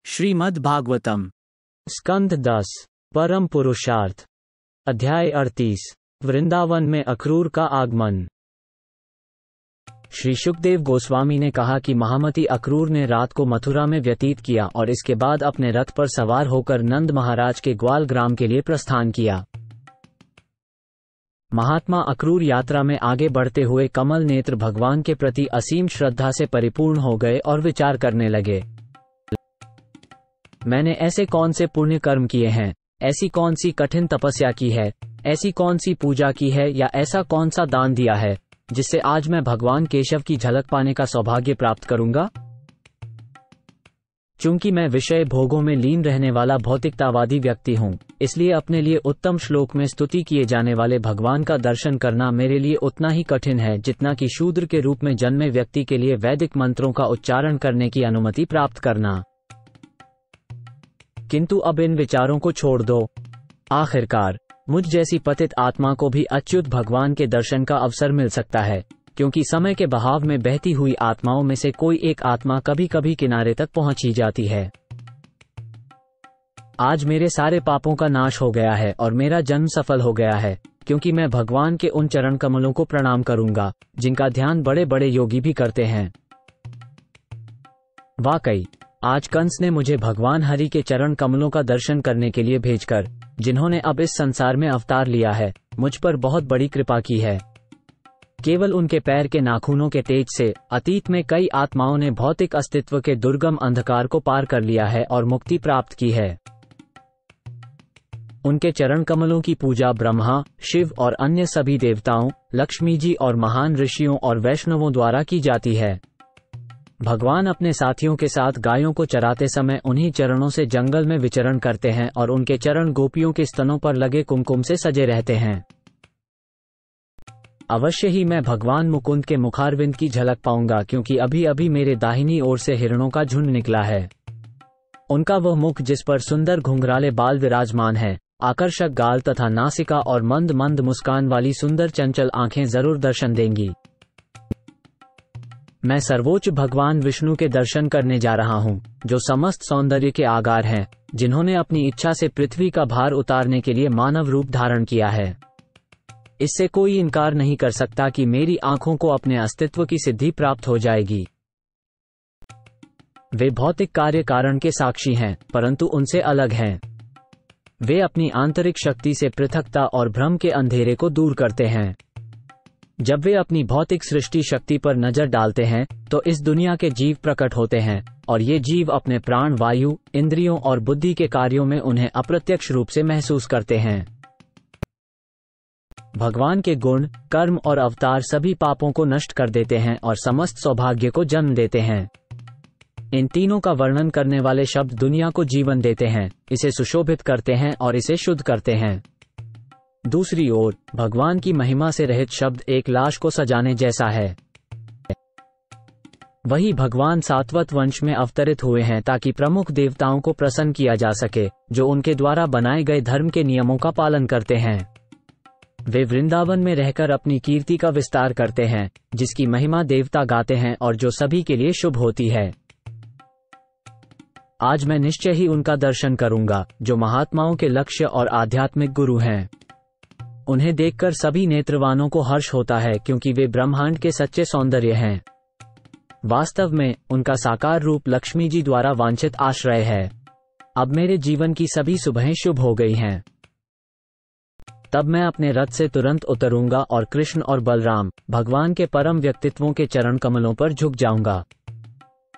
श्रीमद् भागवतम स्कंद 10 परम पुरुषार्थ अध्याय 38 वृंदावन में अक्रूर का आगमन। श्री शुकदेव गोस्वामी ने कहा कि महामती अक्रूर ने रात को मथुरा में व्यतीत किया और इसके बाद अपने रथ पर सवार होकर नंद महाराज के ग्वाल ग्राम के लिए प्रस्थान किया। महात्मा अक्रूर यात्रा में आगे बढ़ते हुए कमल नेत्र भगवान के प्रति असीम श्रद्धा से परिपूर्ण हो गए और विचार करने लगे, मैंने ऐसे कौन से पुण्य कर्म किए हैं, ऐसी कौन सी कठिन तपस्या की है, ऐसी कौन सी पूजा की है या ऐसा कौन सा दान दिया है जिससे आज मैं भगवान केशव की झलक पाने का सौभाग्य प्राप्त करूंगा। चूंकि मैं विषय भोगों में लीन रहने वाला भौतिकतावादी व्यक्ति हूं, इसलिए अपने लिए उत्तम श्लोक में स्तुति किए जाने वाले भगवान का दर्शन करना मेरे लिए उतना ही कठिन है जितना कि शूद्र के रूप में जन्मे व्यक्ति के लिए वैदिक मंत्रों का उच्चारण करने की अनुमति प्राप्त करना। किंतु अब इन विचारों को छोड़ दो। आखिरकार मुझ जैसी पतित आत्मा को भी अच्युत भगवान के दर्शन का अवसर मिल सकता है, क्योंकि समय के बहाव में बहती हुई आत्माओं में से कोई एक आत्मा कभी कभी किनारे तक पहुंच ही जाती है। आज मेरे सारे पापों का नाश हो गया है और मेरा जन्म सफल हो गया है, क्योंकि मैं भगवान के उन चरण कमलों को प्रणाम करूंगा जिनका ध्यान बड़े बड़े योगी भी करते हैं। वाकई आज कंस ने मुझे भगवान हरि के चरण कमलों का दर्शन करने के लिए भेजकर, जिन्होंने अब इस संसार में अवतार लिया है, मुझ पर बहुत बड़ी कृपा की है। केवल उनके पैर के नाखूनों के तेज से अतीत में कई आत्माओं ने भौतिक अस्तित्व के दुर्गम अंधकार को पार कर लिया है और मुक्ति प्राप्त की है। उनके चरण कमलों की पूजा ब्रह्मा, शिव और अन्य सभी देवताओं, लक्ष्मी जी और महान ऋषियों और वैष्णवों द्वारा की जाती है। भगवान अपने साथियों के साथ गायों को चराते समय उन्हीं चरणों से जंगल में विचरण करते हैं और उनके चरण गोपियों के स्तनों पर लगे कुमकुम से सजे रहते हैं। अवश्य ही मैं भगवान मुकुंद के मुखारविंद की झलक पाऊंगा, क्योंकि अभी अभी मेरे दाहिनी ओर से हिरणों का झुंड निकला है। उनका वह मुख जिस पर सुंदर घुंघराले बाल विराजमान है, आकर्षक गाल तथा नासिका और मंद मंद मुस्कान वाली सुंदर चंचल आंखें जरूर दर्शन देंगी। मैं सर्वोच्च भगवान विष्णु के दर्शन करने जा रहा हूँ, जो समस्त सौंदर्य के आगार हैं, जिन्होंने अपनी इच्छा से पृथ्वी का भार उतारने के लिए मानव रूप धारण किया है। इससे कोई इनकार नहीं कर सकता कि मेरी आंखों को अपने अस्तित्व की सिद्धि प्राप्त हो जाएगी। वे भौतिक कार्य कारण के साक्षी हैं, परंतु उनसे अलग हैं। वे अपनी आंतरिक शक्ति से पृथकता और भ्रम के अंधेरे को दूर करते हैं। जब वे अपनी भौतिक सृष्टि शक्ति पर नजर डालते हैं तो इस दुनिया के जीव प्रकट होते हैं, और ये जीव अपने प्राण वायु, इंद्रियों और बुद्धि के कार्यों में उन्हें अप्रत्यक्ष रूप से महसूस करते हैं। भगवान के गुण, कर्म और अवतार सभी पापों को नष्ट कर देते हैं और समस्त सौभाग्य को जन्म देते हैं। इन तीनों का वर्णन करने वाले शब्द दुनिया को जीवन देते हैं, इसे सुशोभित करते हैं और इसे शुद्ध करते हैं। दूसरी ओर भगवान की महिमा से रहित शब्द एक लाश को सजाने जैसा है। वही भगवान सातवत वंश में अवतरित हुए हैं ताकि प्रमुख देवताओं को प्रसन्न किया जा सके, जो उनके द्वारा बनाए गए धर्म के नियमों का पालन करते हैं। वे वृंदावन में रहकर अपनी कीर्ति का विस्तार करते हैं, जिसकी महिमा देवता गाते हैं और जो सभी के लिए शुभ होती है। आज मैं निश्चय ही उनका दर्शन करूंगा, जो महात्माओं के लक्ष्य और आध्यात्मिक गुरु हैं। उन्हें देखकर सभी नेत्रवानों को हर्ष होता है, क्योंकि वे ब्रह्मांड के सच्चे सौंदर्य हैं। वास्तव में उनका साकार रूप लक्ष्मी जी द्वारा वांछित आश्रय है। अब मेरे जीवन की सभी सुबहें शुभ हो गई हैं। तब मैं अपने रथ से तुरंत उतरूंगा और कृष्ण और बलराम, भगवान के परम व्यक्तित्वों के चरण कमलों पर झुक जाऊंगा।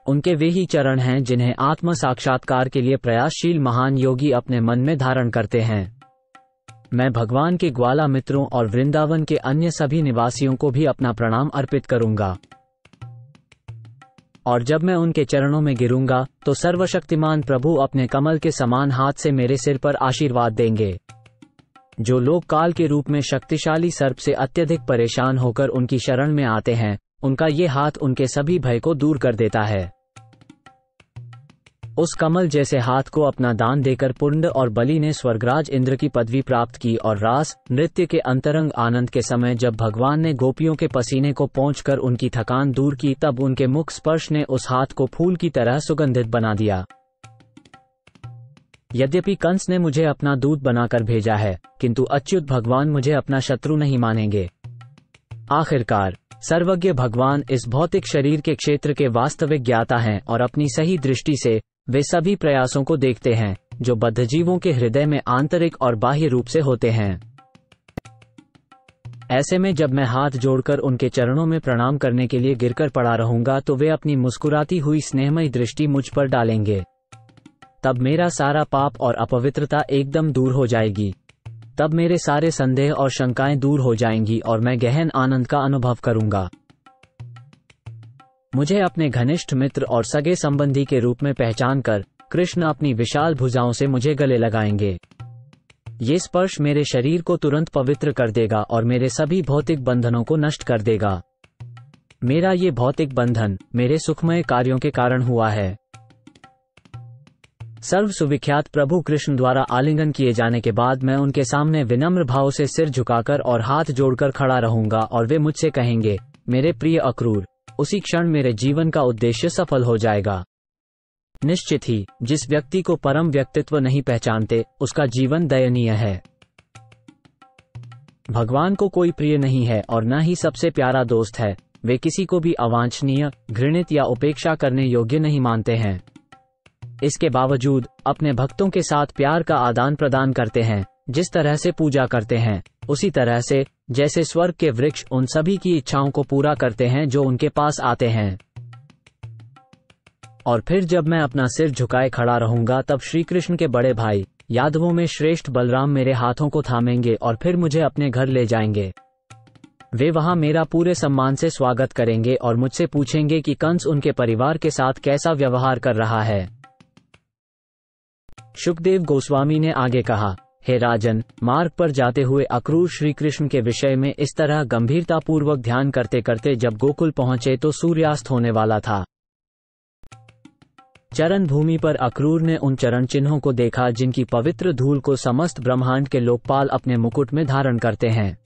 उनके वे ही चरण हैं जिन्हें आत्म साक्षात्कार के लिए प्रयासशील महान योगी अपने मन में धारण करते हैं। मैं भगवान के ग्वाला मित्रों और वृंदावन के अन्य सभी निवासियों को भी अपना प्रणाम अर्पित करूंगा। और जब मैं उनके चरणों में गिरूंगा तो सर्वशक्तिमान प्रभु अपने कमल के समान हाथ से मेरे सिर पर आशीर्वाद देंगे। जो लोग काल के रूप में शक्तिशाली सर्प से अत्यधिक परेशान होकर उनकी शरण में आते हैं, उनका ये हाथ उनके सभी भय को दूर कर देता है। उस कमल जैसे हाथ को अपना दान देकर पुंड और बलि ने स्वर्गराज इंद्र की पदवी प्राप्त की, और रास नृत्य के अंतरंग आनंद के समय जब भगवान ने गोपियों के पसीने को पोंछकर उनकी थकान दूर की, तब उनके मुख स्पर्श ने उस हाथ को फूल की तरह सुगंधित बना दिया। यद्यपि कंस ने मुझे अपना दूत बनाकर भेजा है, किंतु अच्युत भगवान मुझे अपना शत्रु नहीं मानेंगे। आखिरकार सर्वज्ञ भगवान इस भौतिक शरीर के क्षेत्र के वास्तविक ज्ञाता हैं और अपनी सही दृष्टि से वे सभी प्रयासों को देखते हैं जो बद्धजीवों के हृदय में आंतरिक और बाह्य रूप से होते हैं। ऐसे में जब मैं हाथ जोड़कर उनके चरणों में प्रणाम करने के लिए गिरकर पड़ा रहूंगा तो वे अपनी मुस्कुराती हुई स्नेहमयी दृष्टि मुझ पर डालेंगे। तब मेरा सारा पाप और अपवित्रता एकदम दूर हो जाएगी। तब मेरे सारे संदेह और शंकाएं दूर हो जाएंगी और मैं गहन आनंद का अनुभव करूंगा। मुझे अपने घनिष्ठ मित्र और सगे संबंधी के रूप में पहचान कर कृष्ण अपनी विशाल भुजाओं से मुझे गले लगाएंगे। ये स्पर्श मेरे शरीर को तुरंत पवित्र कर देगा और मेरे सभी भौतिक बंधनों को नष्ट कर देगा। मेरा ये भौतिक बंधन मेरे सुखमय कार्यों के कारण हुआ है। सर्व सुविख्यात प्रभु कृष्ण द्वारा आलिंगन किए जाने के बाद मैं उनके सामने विनम्र भाव से सिर झुकाकर और हाथ जोड़कर खड़ा रहूंगा और वे मुझसे कहेंगे, मेरे प्रिय अक्रूर। उसी क्षण मेरे जीवन का उद्देश्य सफल हो जाएगा। निश्चित ही जिस व्यक्ति को परम व्यक्तित्व नहीं पहचानते उसका जीवन दयनीय है। भगवान को कोई प्रिय नहीं है और न ही सबसे प्यारा दोस्त है। वे किसी को भी अवांछनीय, घृणित या उपेक्षा करने योग्य नहीं मानते हैं। इसके बावजूद अपने भक्तों के साथ प्यार का आदान प्रदान करते हैं। जिस तरह से पूजा करते हैं उसी तरह से जैसे स्वर्ग के वृक्ष उन सभी की इच्छाओं को पूरा करते हैं जो उनके पास आते हैं। और फिर जब मैं अपना सिर झुकाए खड़ा रहूंगा तब श्री कृष्ण के बड़े भाई यादवों में श्रेष्ठ बलराम मेरे हाथों को थामेंगे और फिर मुझे अपने घर ले जाएंगे। वे वहां मेरा पूरे सम्मान से स्वागत करेंगे और मुझसे पूछेंगे कि कंस उनके परिवार के साथ कैसा व्यवहार कर रहा है। शुकदेव गोस्वामी ने आगे कहा, हे राजन, मार्ग पर जाते हुए अक्रूर श्री कृष्ण के विषय में इस तरह गंभीरतापूर्वक ध्यान करते करते जब गोकुल पहुंचे तो सूर्यास्त होने वाला था। चरण भूमि पर अक्रूर ने उन चरण चिन्हों को देखा जिनकी पवित्र धूल को समस्त ब्रह्मांड के लोकपाल अपने मुकुट में धारण करते हैं।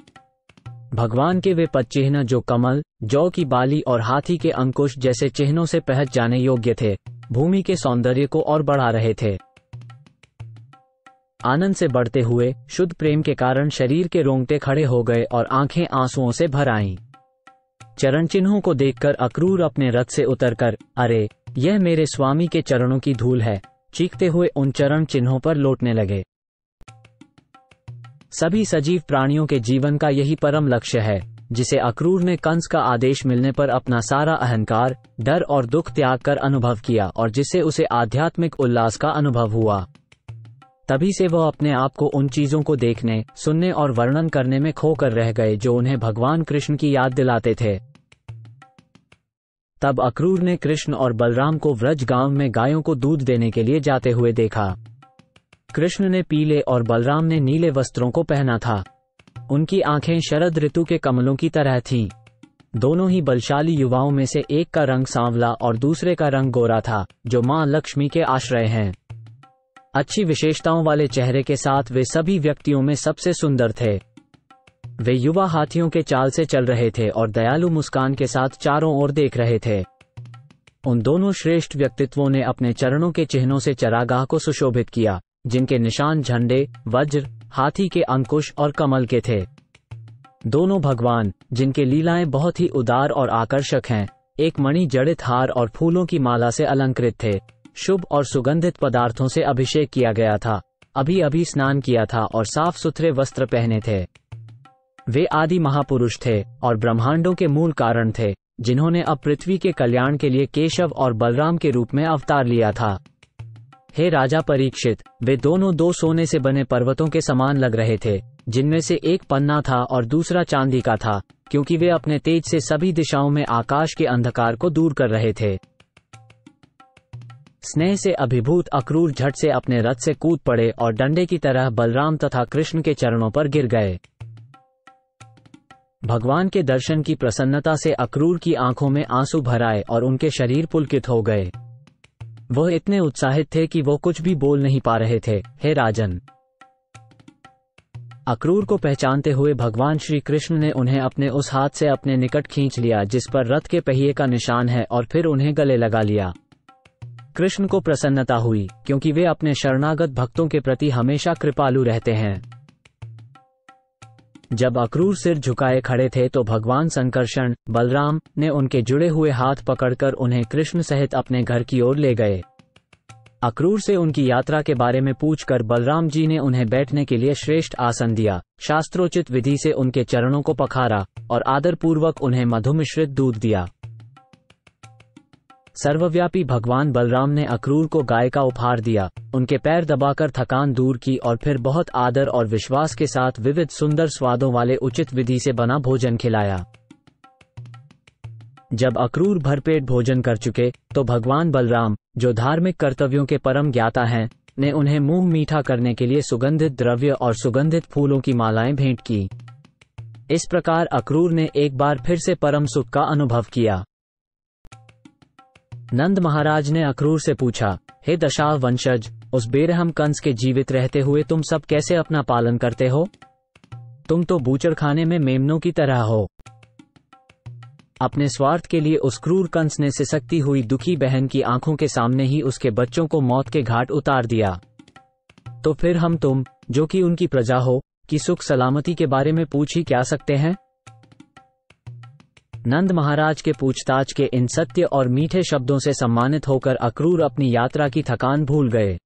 भगवान के वे पद चिन्ह जो कमल, जौ की बाली और हाथी के अंकुश जैसे चिन्हों से पहच जाने योग्य थे, भूमि के सौंदर्य को और बढ़ा रहे थे। आनंद से बढ़ते हुए शुद्ध प्रेम के कारण शरीर के रोंगटे खड़े हो गए और आंखें आंसुओं से भर आईं। चरण चिन्हों को देखकर अक्रूर अपने रथ से उतरकर, अरे यह मेरे स्वामी के चरणों की धूल है, चीखते हुए उन चरण चिन्हों पर लौटने लगे। सभी सजीव प्राणियों के जीवन का यही परम लक्ष्य है, जिसे अक्रूर ने कंस का आदेश मिलने पर अपना सारा अहंकार, डर और दुख त्याग कर अनुभव किया और जिससे उसे आध्यात्मिक उल्लास का अनुभव हुआ। तभी से वह अपने आप को उन चीजों को देखने, सुनने और वर्णन करने में खोकर रह गए जो उन्हें भगवान कृष्ण की याद दिलाते थे। तब अक्रूर ने कृष्ण और बलराम को व्रज गांव में गायों को दूध देने के लिए जाते हुए देखा। कृष्ण ने पीले और बलराम ने नीले वस्त्रों को पहना था। उनकी आंखें शरद ऋतु के कमलों की तरह थीं। दोनों ही बलशाली युवाओं में से एक का रंग सांवला और दूसरे का रंग गोरा था, जो मां लक्ष्मी के आश्रय हैं। अच्छी विशेषताओं वाले चेहरे के साथ वे सभी व्यक्तियों में सबसे सुंदर थे। वे युवा हाथियों के चाल से चल रहे थे और दयालु मुस्कान के साथ चारों ओर देख रहे थे। उन दोनों श्रेष्ठ व्यक्तित्वों ने अपने चरणों के चिन्हों से चरागाह को सुशोभित किया, जिनके निशान झंडे, वज्र, हाथी के अंकुश और कमल के थे। दोनों भगवान, जिनके लीलाएं बहुत ही उदार और आकर्षक हैं, एक मणि जड़ित हार और फूलों की माला से अलंकृत थे। शुभ और सुगंधित पदार्थों से अभिषेक किया गया था, अभी अभी स्नान किया था और साफ सुथरे वस्त्र पहने थे। वे आदि महापुरुष थे और ब्रह्मांडों के मूल कारण थे, जिन्होंने अब पृथ्वी के कल्याण के लिए केशव और बलराम के रूप में अवतार लिया था। हे राजा परीक्षित, वे दोनों दो सोने से बने पर्वतों के समान लग रहे थे, जिनमें से एक पन्ना था और दूसरा चांदी का था, क्योंकि वे अपने तेज से सभी दिशाओं में आकाश के अंधकार को दूर कर रहे थे। स्नेह से अभिभूत अक्रूर झट से अपने रथ से कूद पड़े और डंडे की तरह बलराम तथा कृष्ण के चरणों पर गिर गए। भगवान के दर्शन की प्रसन्नता से अक्रूर की आंखों में आंसू भर आए और उनके शरीर पुलकित हो गए। वह इतने उत्साहित थे कि वो कुछ भी बोल नहीं पा रहे थे। हे राजन, अक्रूर को पहचानते हुए भगवान श्री कृष्ण ने उन्हें अपने उस हाथ से अपने निकट खींच लिया जिस पर रथ के पहिए का निशान है और फिर उन्हें गले लगा लिया। कृष्ण को प्रसन्नता हुई, क्योंकि वे अपने शरणागत भक्तों के प्रति हमेशा कृपालु रहते हैं। जब अक्रूर सिर झुकाए खड़े थे तो भगवान संकर्षण, बलराम, ने उनके जुड़े हुए हाथ पकड़कर उन्हें कृष्ण सहित अपने घर की ओर ले गए। अक्रूर से उनकी यात्रा के बारे में पूछकर बलराम जी ने उन्हें बैठने के लिए श्रेष्ठ आसन दिया, शास्त्रोचित विधि से उनके चरणों को पखारा और आदरपूर्वक उन्हें मधु मिश्रित दूध दिया। सर्वव्यापी भगवान बलराम ने अक्रूर को गाय का उपहार दिया, उनके पैर दबाकर थकान दूर की और फिर बहुत आदर और विश्वास के साथ विविध सुंदर स्वादों वाले उचित विधि से बना भोजन खिलाया। जब अक्रूर भरपेट भोजन कर चुके तो भगवान बलराम, जो धार्मिक कर्तव्यों के परम ज्ञाता हैं, ने उन्हें मुंह मीठा करने के लिए सुगंधित द्रव्य और सुगंधित फूलों की मालाएं भेंट की। इस प्रकार अक्रूर ने एक बार फिर से परम सुख का अनुभव किया। नंद महाराज ने अक्रूर से पूछा, हे दशाव वंशज, उस बेरहम कंस के जीवित रहते हुए तुम सब कैसे अपना पालन करते हो? तुम तो बूचड़खाने में मेमनों की तरह हो। अपने स्वार्थ के लिए उस क्रूर कंस ने सिसकती हुई दुखी बहन की आंखों के सामने ही उसके बच्चों को मौत के घाट उतार दिया। तो फिर हम तुम, जो कि उनकी प्रजा हो, की सुख सलामती के बारे में पूछ ही क्या सकते हैं? नंद महाराज के पूछताछ के इन सत्य और मीठे शब्दों से सम्मानित होकर अक्रूर अपनी यात्रा की थकान भूल गए।